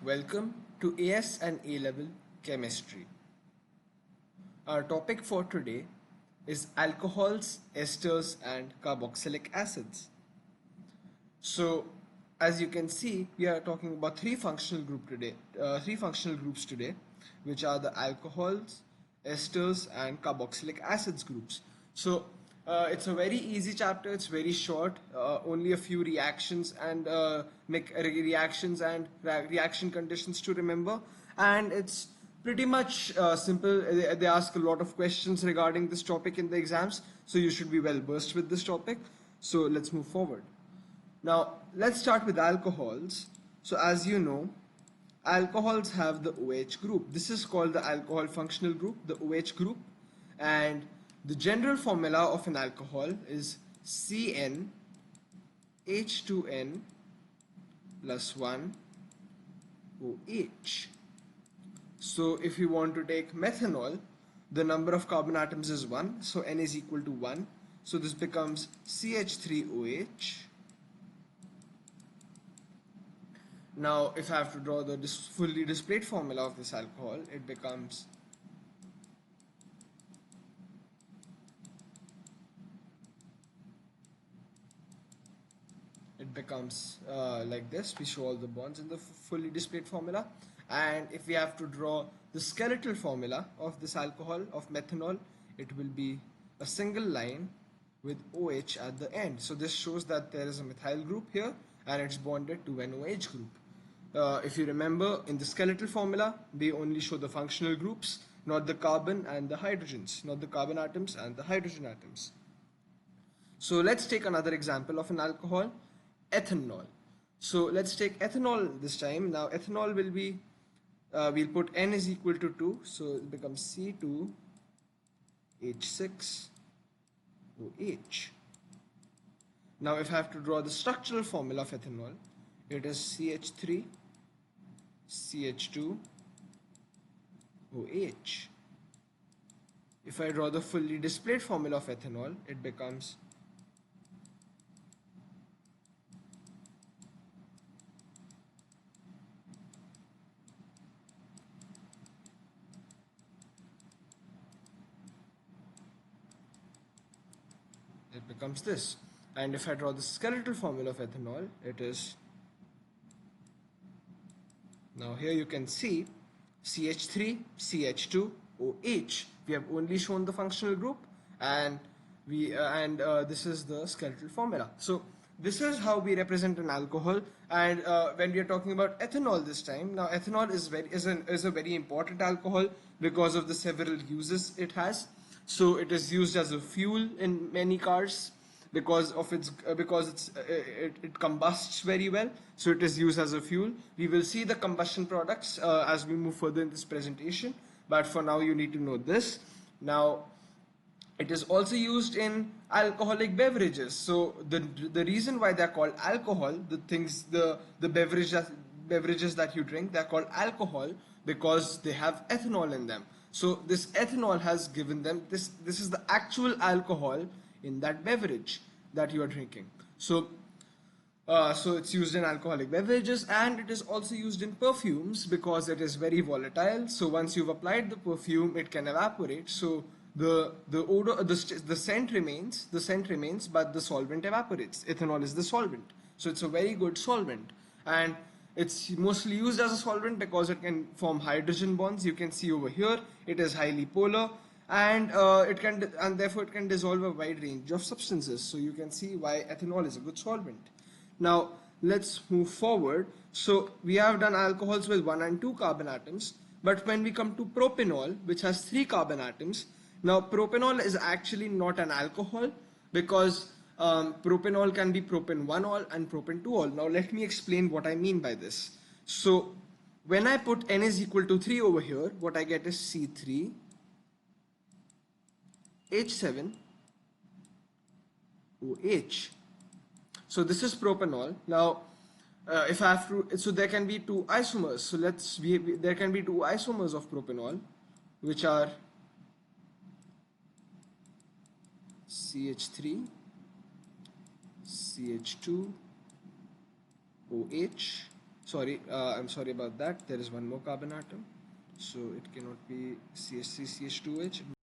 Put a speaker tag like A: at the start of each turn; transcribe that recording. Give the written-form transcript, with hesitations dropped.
A: Welcome to AS and A-level chemistry. Our topic for today is alcohols, esters and carboxylic acids. So as you can see, we are talking about three functional groups today, which are the alcohols, esters and carboxylic acids groups. So it's a very easy chapter. It's very short, only a few reactions and reaction conditions to remember, and it's pretty much simple. They ask a lot of questions regarding this topic in the exams, so you should be well versed with this topic. So let's move forward. Now, let's start with alcohols. So as you know, alcohols have the OH group. This is called the alcohol functional group, the OH group. And the general formula of an alcohol is CnH2n plus 1 OH. So if you want to take methanol, the number of carbon atoms is 1, so N is equal to 1. So this becomes CH3OH. Now, if I have to draw the fully displayed formula of this alcohol, it becomes like this. We show all the bonds in the fully displayed formula. And if we have to draw the skeletal formula of this alcohol, of methanol, it will be a single line with OH at the end. So this shows that there is a methyl group here and it's bonded to an OH group. If you remember, in the skeletal formula, they only show the functional groups, not the carbon and the hydrogens, not the carbon atoms and the hydrogen atoms. So let's take another example of an alcohol, ethanol. So let's take ethanol this time. Now ethanol will be, we'll put N is equal to 2, so it becomes C2H6OH. Now if I have to draw the structural formula of ethanol, it is CH3 CH2OH. If I draw the fully displayed formula of ethanol, it becomes this. And if I draw the skeletal formula of ethanol, it is, now here you can see CH3 CH2OH. We have only shown the functional group, and this is the skeletal formula. So this is how we represent an alcohol. And when we are talking about ethanol this time, now ethanol is a very important alcohol because of the several uses it has. So it is used as a fuel in many cars because it combusts very well. So it is used as a fuel. We will see the combustion products as we move further in this presentation, but for now you need to know this. Now it is also used in alcoholic beverages. So the reason why they're called alcohol, the beverages that you drink, they're called alcohol because they have ethanol in them. So this ethanol has given them this is the actual alcohol in that beverage that you are drinking. So it's used in alcoholic beverages, and it is also used in perfumes because it is very volatile. So once you've applied the perfume, it can evaporate. So the odor, the scent remains, but the solvent evaporates. Ethanol is the solvent, so it's a very good solvent, and it's mostly used as a solvent because it can form hydrogen bonds. You can see over here it is highly polar, and therefore it can dissolve a wide range of substances. So you can see why ethanol is a good solvent. Now let's move forward. So we have done alcohols with 1 and 2 carbon atoms, but when we come to propanol, which has 3 carbon atoms, now propanol is actually not an alcohol because propanol can be propan 1-ol and propan 2-ol. Now let me explain what I mean by this. So when I put N is equal to 3 over here, what I get is C3H7OH. So this is propanol. Now if I have to, so there can be 2 isomers. So there can be 2 isomers of propanol, which are CH3 CH2OH Sorry, I'm sorry about that. There is one more carbon atom, so it cannot be CH3CH2H.